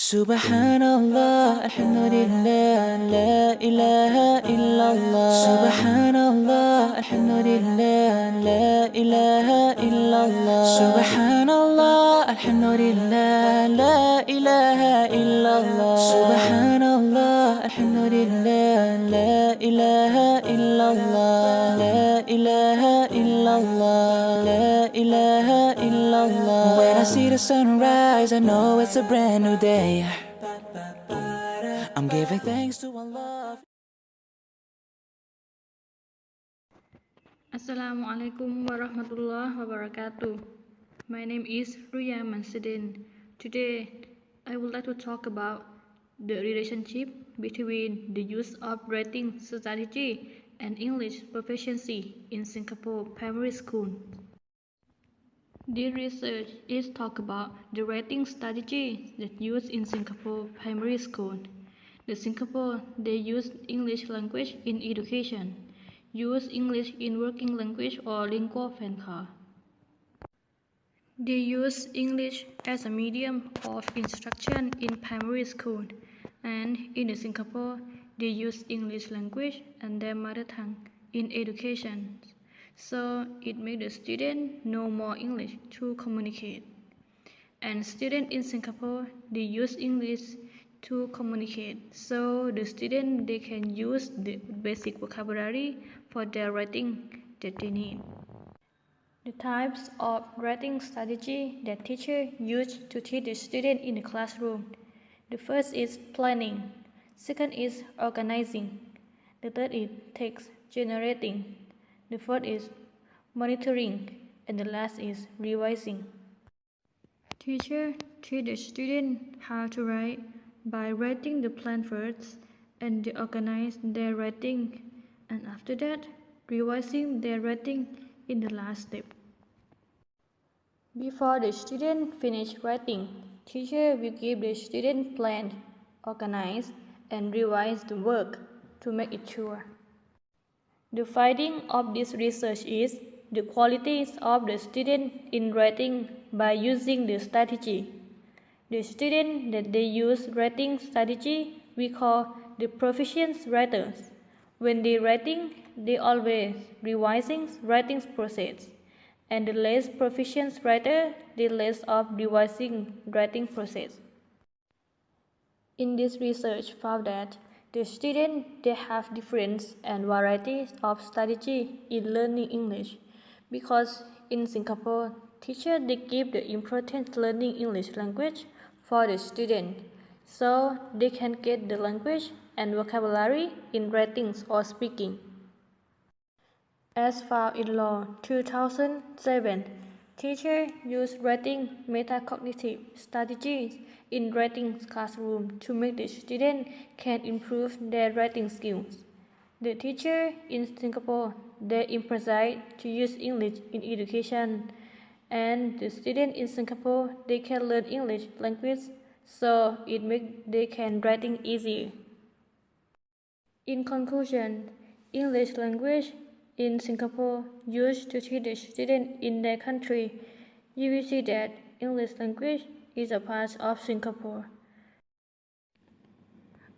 Subhanallah, alhamdulillah, la ilaha illallah. Subhanallah, alhamdulillah, la ilaha illallah. Subhanallah, alhamdulillah, la ilaha illallah. Subhanallah, alhamdulillah, la ilaha illallah, la ilaha illallah, la ilaha illallah. When I see the sunrise, I know it's a brand new day. I'm giving thanks to Allah. Assalamualaikum warahmatullahi wabarakatuh. My name is Ruya Mansidin. Today, I would like to talk about the relationship between the use of writing strategy and English proficiency in Singapore primary school. This research is talk about the writing strategy that used in Singapore primary school. The Singapore, they use English language in education, use English in working language or lingua franca. They use English as a medium of instruction in primary school, and in the Singapore, they use English language and their mother tongue in education. So it makes the student know more English to communicate. And students in Singapore, they use English to communicate. So the student, they can use the basic vocabulary for their writing that they need. The types of writing strategy that teacher use to teach the student in the classroom. The first is planning. Second is organizing. The third is text generating. The fourth is monitoring, and the last is revising. Teacher teach the student how to write by writing the plan first, and they organize their writing, and after that, revising their writing in the last step. Before the student finish writing, teacher will give the student plan, organize, and revise the work to make it sure. The finding of this research is the qualities of the student in writing by using the strategy. The student that they use writing strategy we call the proficient writers. When they writing, they always revising writing process, and the less proficient writer, the less of revising writing process. In this research found that the students they have different and varieties of strategy in learning English, because in Singapore, teachers they give the important learning English language for the student, so they can get the language and vocabulary in writing or speaking. As found in Law 2007, teachers use writing metacognitive strategies in writing classroom to make the student can improve their writing skills. The teacher in Singapore, they emphasize to use English in education, and the student in Singapore, they can learn English language, so it makes they can writing easier. In conclusion, English language in Singapore used to teach the student in their country. You will see that English language is a part of Singapore.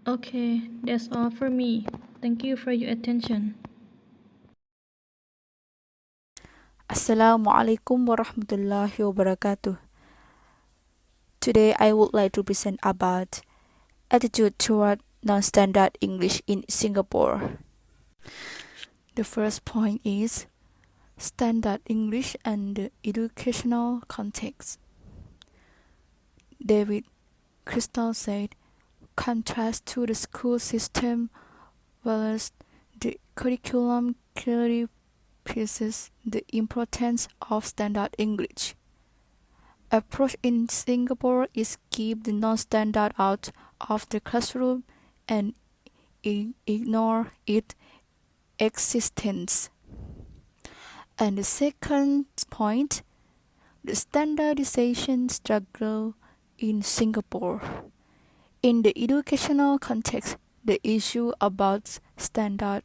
Okay, that's all for me. Thank you for your attention. Assalamualaikum warahmatullahi wabarakatuh. Today I would like to present about attitude toward non-standard English in Singapore. The first point is standard English and the educational context. David Crystal said, contrast to the school system, whereas the curriculum clearly places the importance of standard English. Approach in Singapore is keep the non-standard out of the classroom and ignore its existence. And the second point, the standardization struggle in Singapore. In the educational context, the issue about standard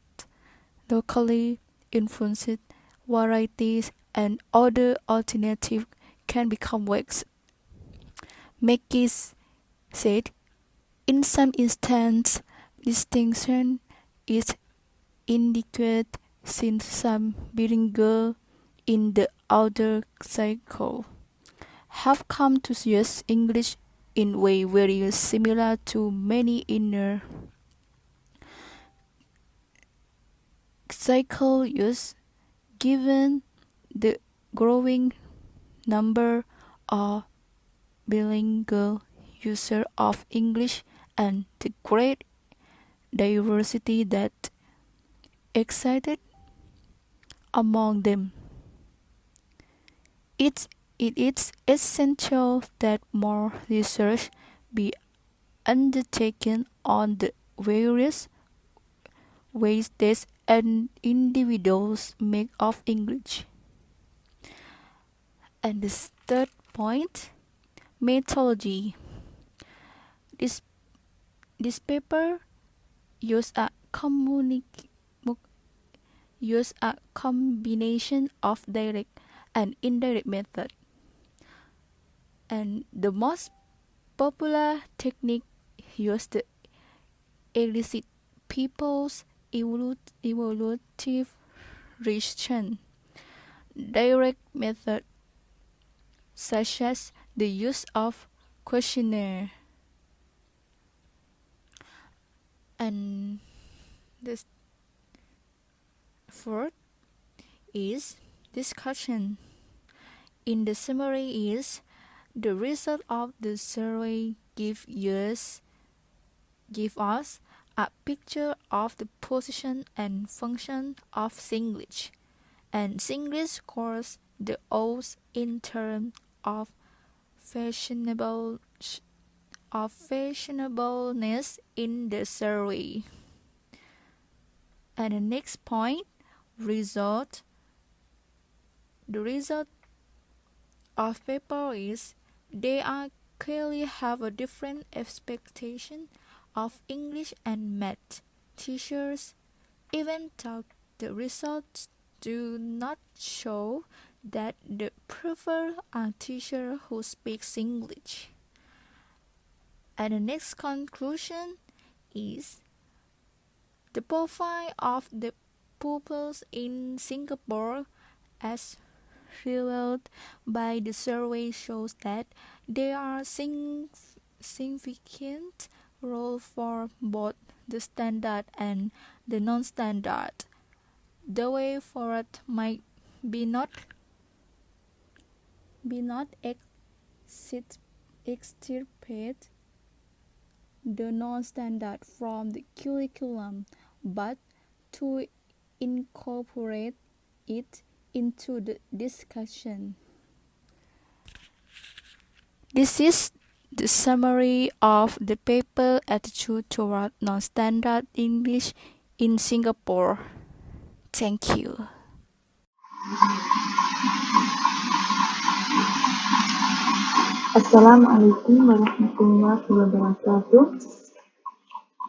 locally influenced varieties and other alternatives can become vexed, making said, in some instances, distinction is inadequate since some bilingual in the outer circle have come to use English in way very similar to many inner cycle use, given the growing number of bilingual users of English and the great diversity that existed among them. It is essential that more research be undertaken on the various ways that individuals make of English. And the third point, methodology. This this paper use use a combination of direct and indirect method. And the most popular technique used to elicit people's evolutive reaction. Direct method such as the use of questionnaire. And the fourth is discussion. In the summary is the result of the survey give us a picture of the position and function of Singlish, and Singlish scores the O's in terms of fashionableness in the survey. And the next point, result. The result of paper is they are clearly have a different expectation of English and math teachers, even though the results do not show that they prefer a teacher who speaks English. And the next conclusion is the profile of the pupils in Singapore as revealed by the survey shows that there are significant role for both the standard and the non-standard. The way forward might be not extirpate the non-standard from the curriculum, but to incorporate it into the discussion. This is the summary of the paper Attitude Toward Non-Standard English in Singapore. Thank you. Assalamualaikum warahmatullahi wabarakatuh.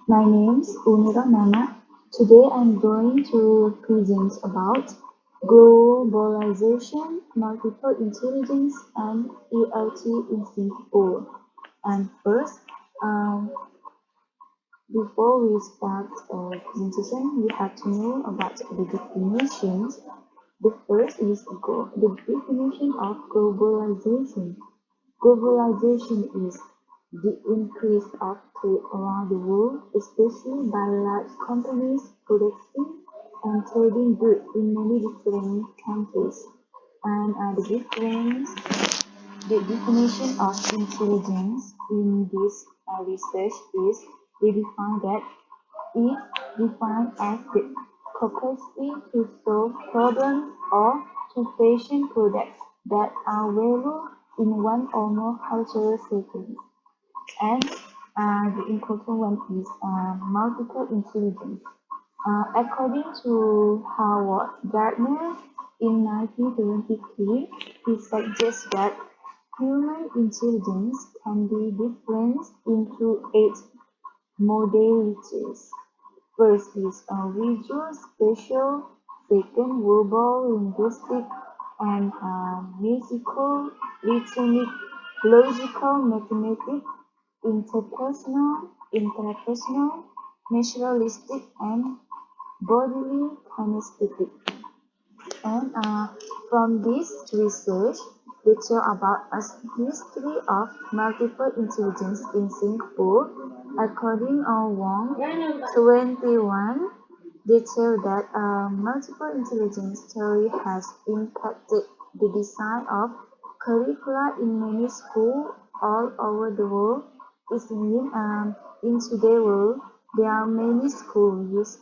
My name is Uni Rahmana. Today I'm going to present about globalization, multiple intelligence, and ELT in Singapore. And first, before we start presentation, we have to know about the definitions. The first is the definition of globalization. Globalization is the increase of trade around the world, especially by large companies producing and trading goods in many different countries. And the definition of intelligence in this research is we define that it defined as the capacity to solve problems or to fashion products that are valuable in one or more cultural settings. And the important one is multiple intelligence. According to Howard Gardner in 1973, he suggests that human intelligence can be differentiated into 8 modalities. First is visual, spatial, second verbal, linguistic, and musical, rhythmic, logical, mathematics, interpersonal, naturalistic, and bodily kinesthetic. And from this research, they tell about a history of multiple intelligence in Singapore. According to Wong 21, they tell that multiple intelligence theory has impacted the design of curricula in many schools all over the world. It means in today's world, there are many schools use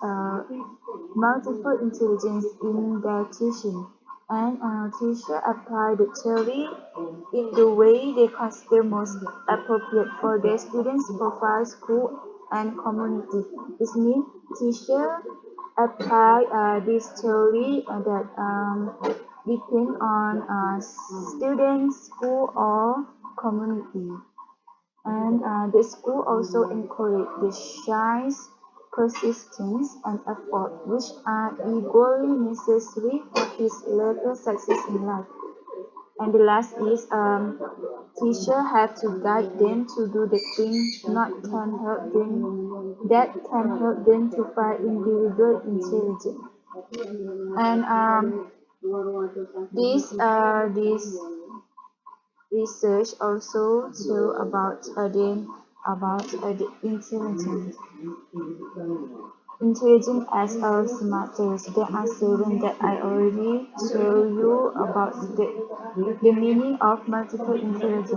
multiple intelligence in their teaching, and teachers apply the theory in the way they consider most appropriate for their students' profile, school, and community. This means teachers apply this theory that depend on students, school, or community. And the school also encourage the child's persistence and effort, which are equally necessary for his later success in life. And the last is teacher have to guide them to do the things that can help them to find individual intelligence. And this research also tell about the intelligence as a matters. There are seven that I already told you about the meaning of multiple intelligence.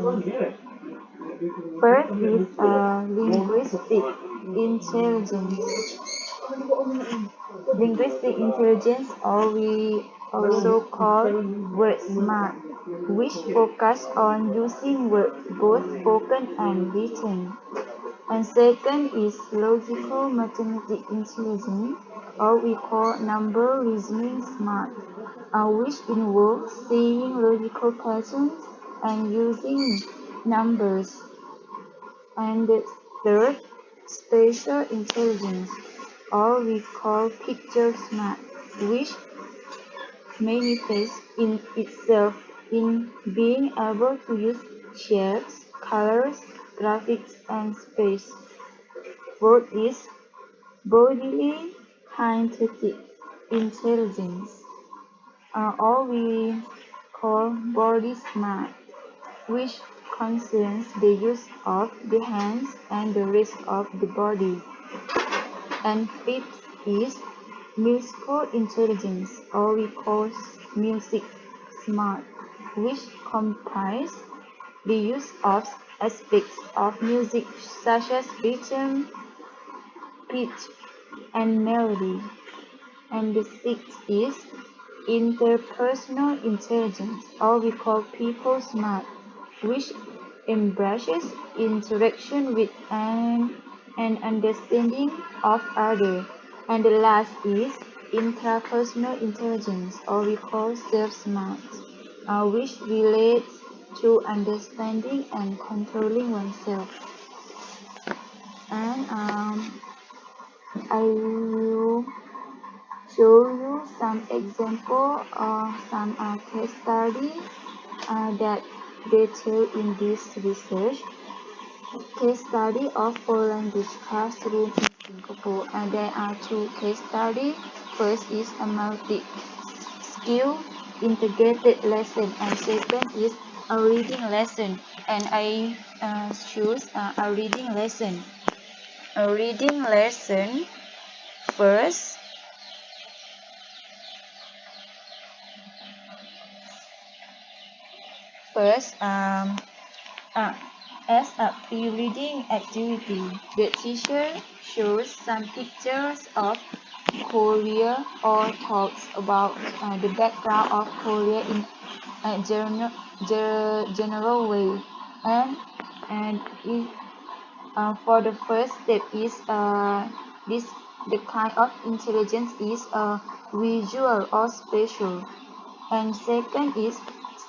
First is linguistic intelligence. Linguistic intelligence, or we also call word smart, which focus on using words both spoken and written. And second is logical mathematical intelligence, or we call number reasoning smart, which involves seeing logical patterns and using numbers. And the third, spatial intelligence, or we call picture smart, which manifests in itself in being able to use shapes, colors, graphics, and space. Fourth is bodily kinetic intelligence, or we call body smart, which concerns the use of the hands and the rest of the body. And fifth is musical intelligence, or we call music smart, which comprises the use of aspects of music such as rhythm, pitch, and melody. And the sixth is interpersonal intelligence, or we call people smart, which embraces interaction with and understanding of others. And the last is intrapersonal intelligence, or we call self-smart, which relates to understanding and controlling oneself. And I will show you some example or some case study that they tell in this research. Case study of foreign language classroom in Singapore, and there are two case studies. First is a multi-skill integrated lesson, and second is a reading lesson. And I choose a reading lesson. A reading lesson first. As a pre-reading activity, the teacher shows some pictures of Korea or talks about the background of Korea in a general way. And for the first step is the kind of intelligence is visual or spatial. And second is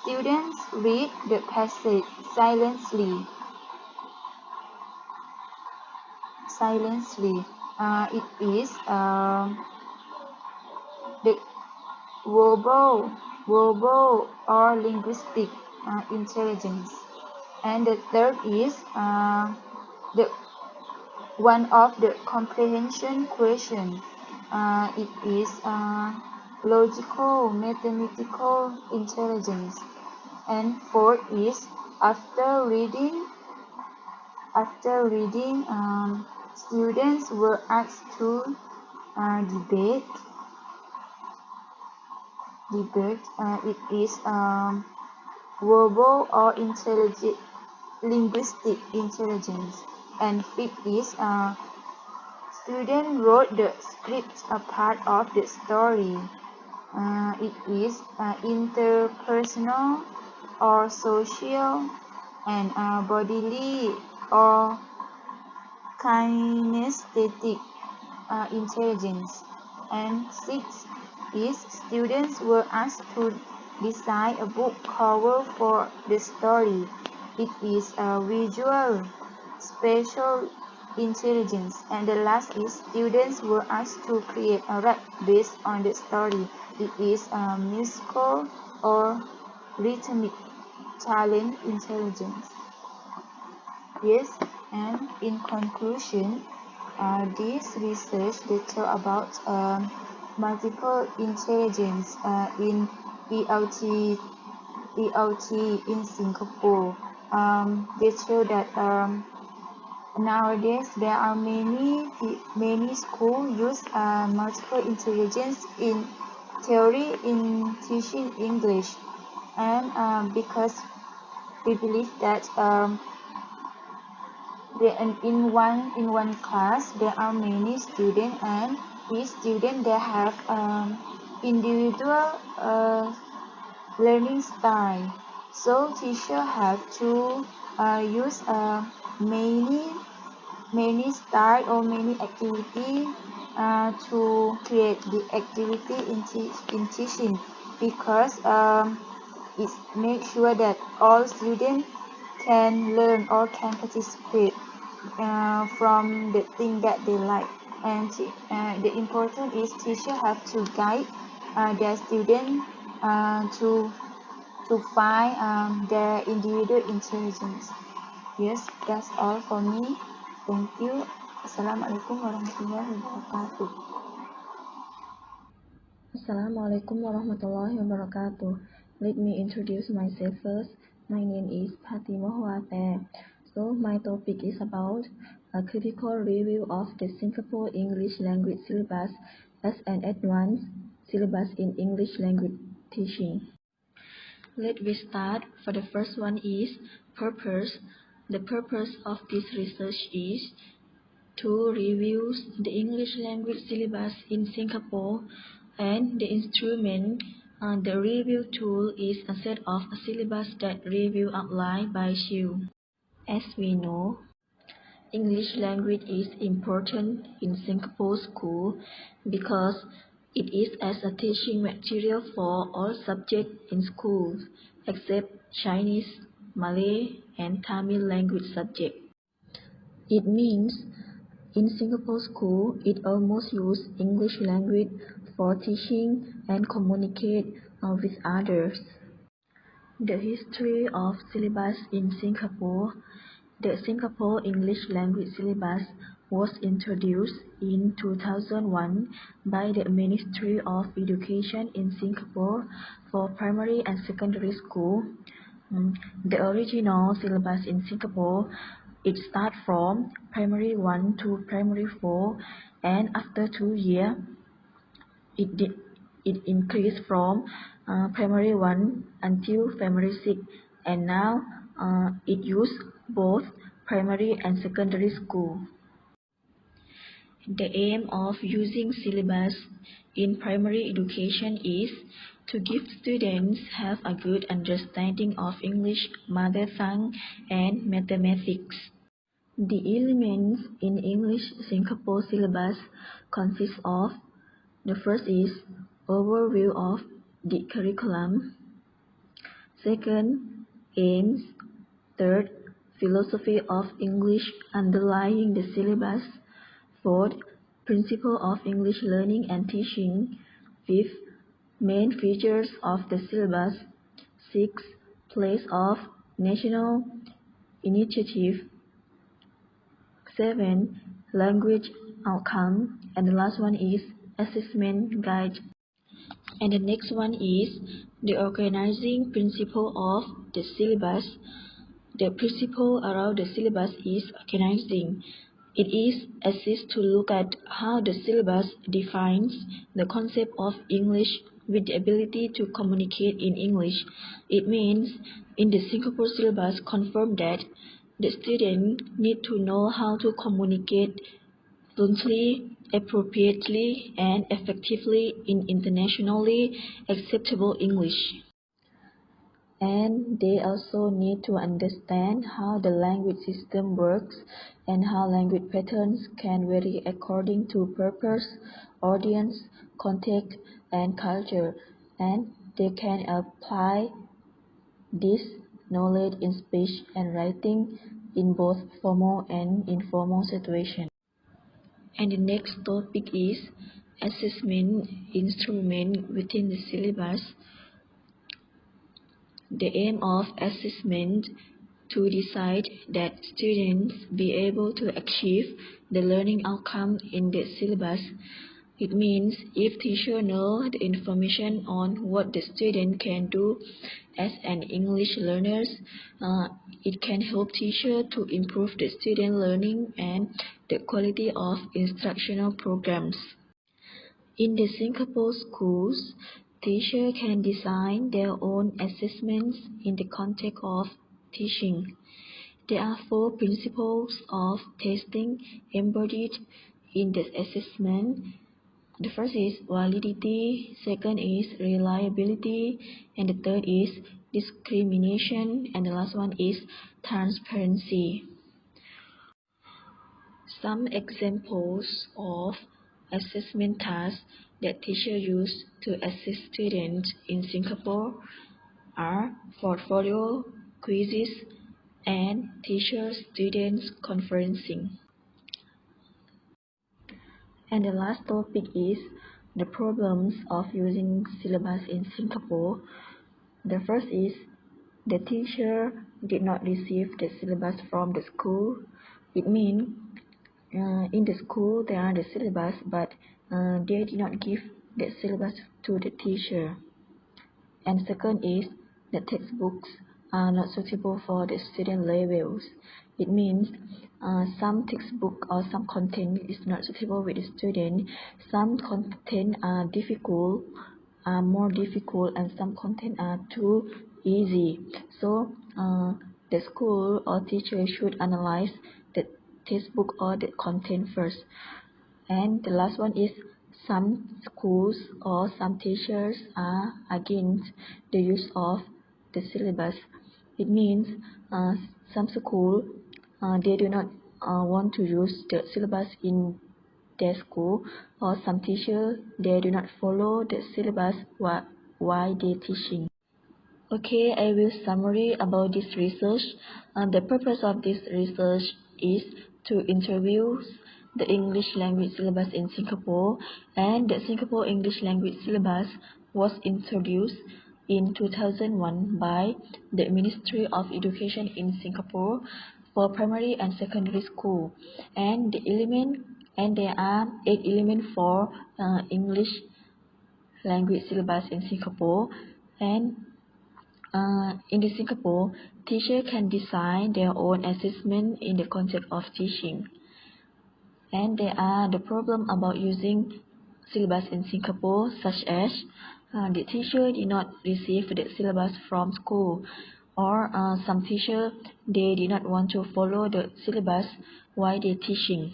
students read the passage silently. It is the verbal or linguistic intelligence. And the third is the one of the comprehension question. It is logical mathematical intelligence. And fourth is after reading, students were asked to debate. It is verbal or linguistic intelligence. And fifth is student wrote the script, a part of the story. It is interpersonal or social, and bodily or kinesthetic intelligence. And six is students were asked to design a book cover for the story. It is visual spatial intelligence. And the last is students were asked to create a rap based on the story. It is musical or rhythmic talent intelligence. Yes, and in conclusion, this research detail about multiple intelligence in ELT in Singapore. They show that nowadays there are many schools use multiple intelligence in theory in teaching English, and because we believe that in one class there are many students, and each student they have individual learning style. So teacher have to use many style or many activity to create the activity in teaching, because it makes sure that all students can learn or can participate from the thing that they like. And the important is teacher have to guide their student to find their individual intelligence. Yes, that's all for me. Thank you. Assalamualaikum warahmatullahi wabarakatuh. Assalamualaikum warahmatullahi wabarakatuh. Let me introduce myself first. My name is Fatima Huate. So my topic is about a critical review of the Singapore English language syllabus as an advanced syllabus in English language teaching. Let me start. For the first one is purpose. The purpose of this research is to review the English language syllabus in Singapore, and the instrument the review tool is a set of a syllabus that review outlined by you. As we know, English language is important in Singapore school because it is as a teaching material for all subjects in schools except Chinese, Malay, and Tamil language subject. It means in Singapore school, it almost use English language for teaching and communicate with others. The history of syllabus in Singapore. The Singapore English language syllabus was introduced in 2001 by the Ministry of Education in Singapore for primary and secondary school. The original syllabus in Singapore, it starts from primary 1 to primary 4, and after 2 years, it increased from primary 1 until primary 6, and now it uses both primary and secondary school. The aim of using syllabus in primary education is to give students have a good understanding of English mother tongue and mathematics. The elements in English Singapore syllabus consist of: the first is overview of the curriculum. Second, aims. Third, philosophy of English underlying the syllabus. Fourth, principle of English learning and teaching. Fifth, main features of the syllabus. Sixth, place of national initiative. 7. Language outcome. And the last one is assessment guide. And the next one is the organizing principle of the syllabus. The principle around the syllabus is organizing. It is assist to look at how the syllabus defines the concept of English with the ability to communicate in English. It means in the Singapore syllabus confirm that the student need to know how to communicate fluently, appropriately, and effectively in internationally acceptable English. And they also need to understand how the language system works and how language patterns can vary according to purpose, audience, context, and culture, and they can apply this knowledge in speech and writing in both formal and informal situations. And the next topic is assessment instrument within the syllabus. The aim of assessment to decide that students be able to achieve the learning outcome in the syllabus. It means if teacher know the information on what the student can do as an English learners, it can help teacher to improve the student learning and the quality of instructional programs. In the Singapore schools, teachers can design their own assessments in the context of teaching. There are four principles of testing embodied in the assessment. The first is validity, second is reliability, and the third is discrimination, and the last one is transparency. Some examples of assessment tasks that teachers use to assist students in Singapore are portfolio, quizzes, and teacher-students conferencing. And the last topic is the problems of using syllabus in Singapore. The first is the teacher did not receive the syllabus from the school. It means in the school there are the syllabus, but they did not give the syllabus to the teacher. And second is the textbooks are not suitable for the student levels. It means some textbook or some content is not suitable with the student. Some content are difficult, are more difficult, and some content are too easy. So the school or teacher should analyze the textbook or the content first. And the last one is some schools or some teachers are against the use of the syllabus. It means some school they do not want to use the syllabus in their school, or some teacher they do not follow the syllabus while they teaching. Okay, I will summary about this research. The purpose of this research is to interview the English language syllabus in Singapore, and the Singapore English language syllabus was introduced in 2001 by the Ministry of Education in Singapore for primary and secondary school, and there are 8 elements for English language syllabus in Singapore. And in the Singapore, teachers can design their own assessment in the context of teaching. And there are the problem about using syllabus in Singapore, such as the teacher did not receive the syllabus from school, or some teacher they did not want to follow the syllabus while they teaching.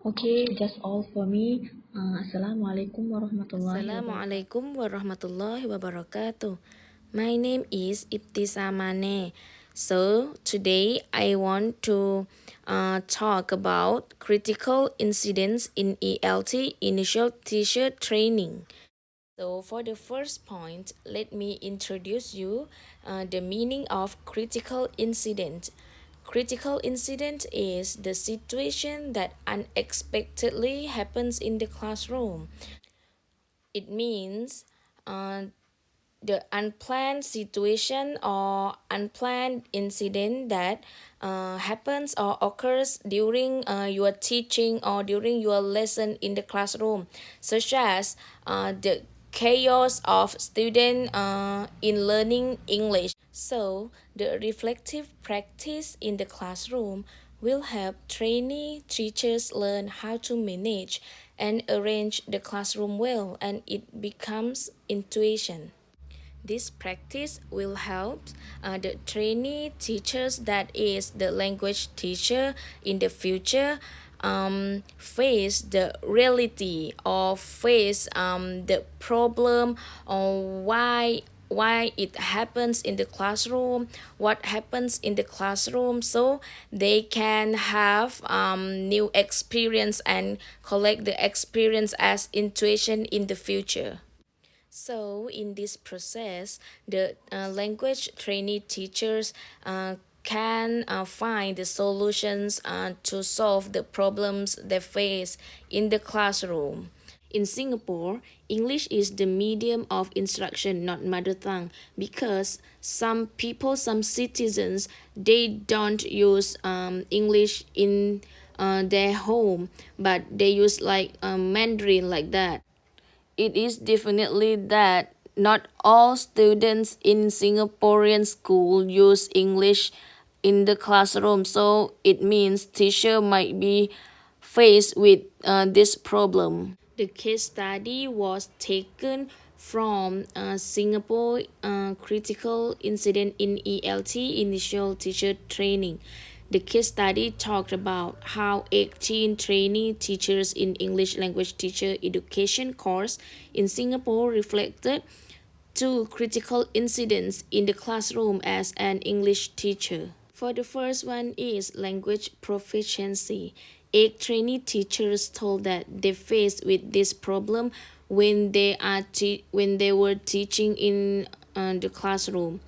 Okay, that's all for me. Assalamualaikum warahmatullahi wabarakatuh. Assalamualaikum warahmatullahi wabarakatuh. My name is Ibtisamane. So today I want to talk about critical incidents in ELT, initial teacher training. So for the first point, let me introduce you the meaning of critical incident. Critical incident is the situation that unexpectedly happens in the classroom. It means the unplanned situation or unplanned incident that happens or occurs during your teaching or during your lesson in the classroom, such as the chaos of student in learning English. So the reflective practice in the classroom will help trainee teachers learn how to manage and arrange the classroom well, and it becomes intuition. This practice will help the trainee teachers, that is the language teacher in the future, face the reality or face the problem or why it happens in the classroom, what happens in the classroom, so they can have new experience and collect the experience as intuition in the future. So, in this process, the language trainee teachers can find the solutions to solve the problems they face in the classroom. In Singapore, English is the medium of instruction, not mother tongue, because some people, some citizens, they don't use English in their home, but they use like Mandarin like that. It is definitely that not all students in Singaporean school use English in the classroom, so it means teacher might be faced with this problem. The case study was taken from Singapore critical incident in ELT, initial teacher training. The case study talked about how 18 trainee teachers in English language teacher education course in Singapore reflected two critical incidents in the classroom as an English teacher. For the first one is language proficiency. 8 trainee teachers told that they faced with this problem when when they were teaching in the classroom.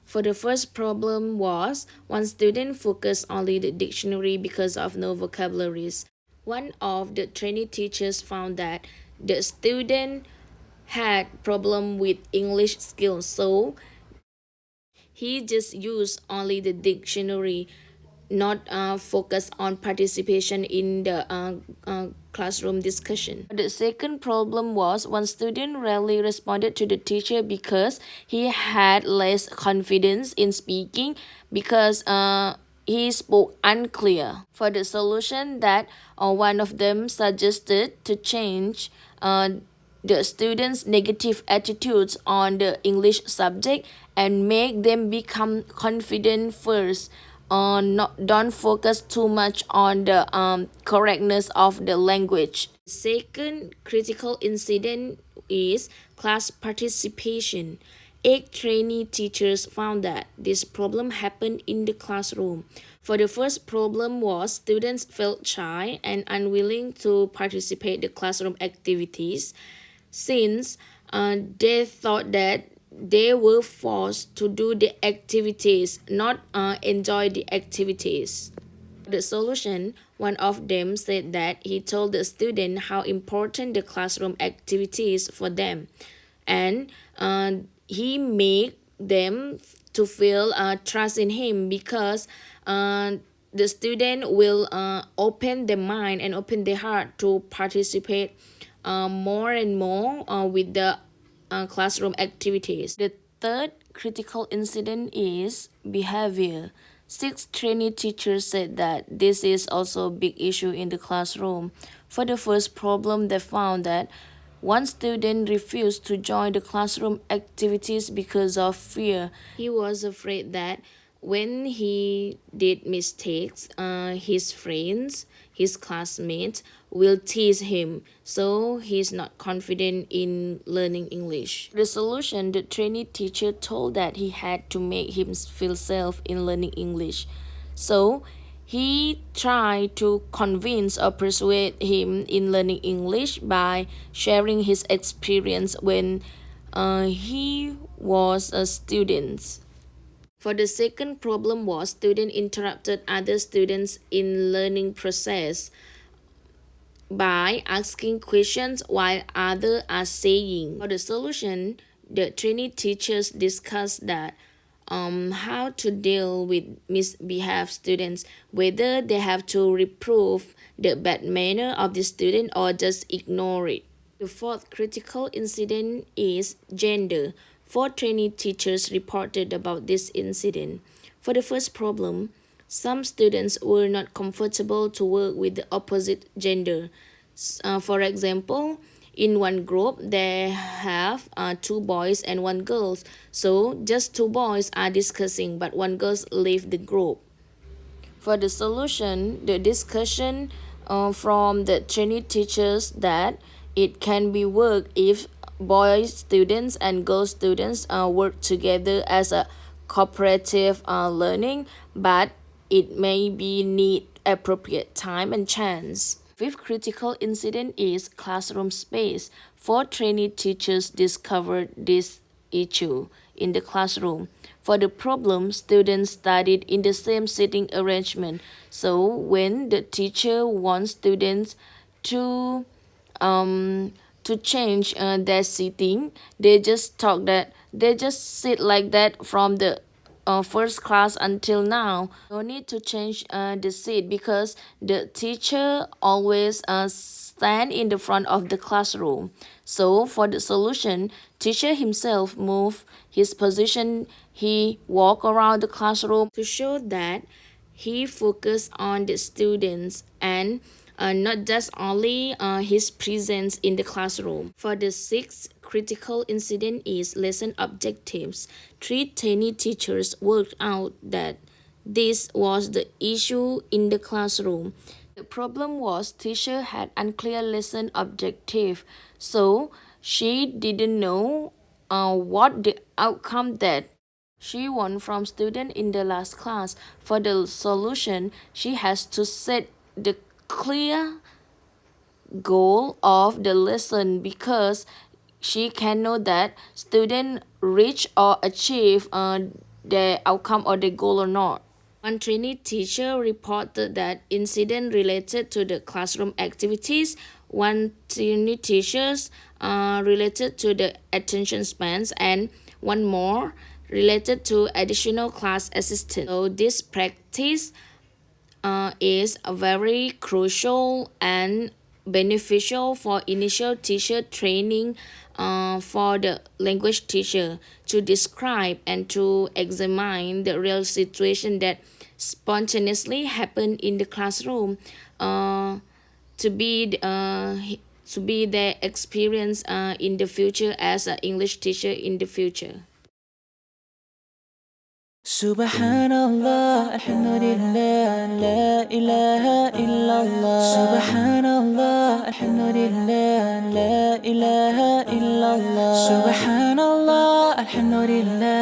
For the first problem was one student focused only the dictionary because of no vocabularies. One of the trainee teachers found that the student had problem with English skills, so he just used only the dictionary, not focus on participation in the classroom discussion. The second problem was one student rarely responded to the teacher because he had less confidence in speaking because he spoke unclear. For the solution that one of them suggested to change the students' negative attitudes on the English subject and make them become confident first. Don't focus too much on the correctness of the language. Second critical incident is class participation. 8 trainee teachers found that this problem happened in the classroom. For the first problem was students felt shy and unwilling to participate in the classroom activities since they thought that they were forced to do the activities, not enjoy the activities. The solution, one of them said that he told the student how important the classroom activities for them, and he made them to feel trust in him because the student will open their mind and open their heart to participate more and more with the classroom activities. The third critical incident is behavior. 6 trainee teachers said that this is also a big issue in the classroom. For the first problem, they found that one student refused to join the classroom activities because of fear. He was afraid that when he did mistakes, his friends, his classmates will tease him, so he's not confident in learning English. The solution, the trainee teacher told that he had to make him feel safe in learning English. So he tried to convince or persuade him in learning English by sharing his experience when he was a student. For the second problem was student interrupted other students in learning process by asking questions while others are saying. For the solution, the trainee teachers discussed that how to deal with misbehaved students, whether they have to reprove the bad manner of the student or just ignore it. The fourth critical incident is gender. 4 trainee teachers reported about this incident. For the first problem, some students were not comfortable to work with the opposite gender. For example, in one group they have 2 boys and 1 girl, so just 2 boys are discussing but 1 girl leave the group. For the solution, the discussion from the trainee teachers that it can be worked if boy students and girl students work together as a cooperative learning, but it may be need appropriate time and chance. Fifth critical incident is classroom space. 4 trainee teachers discovered this issue in the classroom. For the problem, students studied in the same seating arrangement. So when the teacher wants students to change their seating, they just sit like that from the first class until now. No need to change the seat because the teacher always stand in the front of the classroom. So for the solution, teacher himself move his position. He walk around the classroom to show that he focus on the students and not just only his presence in the classroom. For the sixth critical incident is lesson objectives. 3 trainee teachers worked out that this was the issue in the classroom. The problem was teacher had unclear lesson objective, so she didn't know what the outcome that she won from student in the last class. For the solution, she has to set the clear goal of the lesson because she can know that student reach or achieve the outcome or the goal or not. One trainee teacher reported that incident related to the classroom activities. One trainee teachers related to the attention spans, and one more related to additional class assistance. So this practice is very crucial and beneficial for initial teacher training for the language teacher to describe and to examine the real situation that spontaneously happen in the classroom, to be their experience in the future as an English teacher in the future. Subhanallah, alhamdulillah, la ilaha illallah. Subhanallah, alhamdulillah, la ilaha illallah. Subhanallah, alhamdulillah.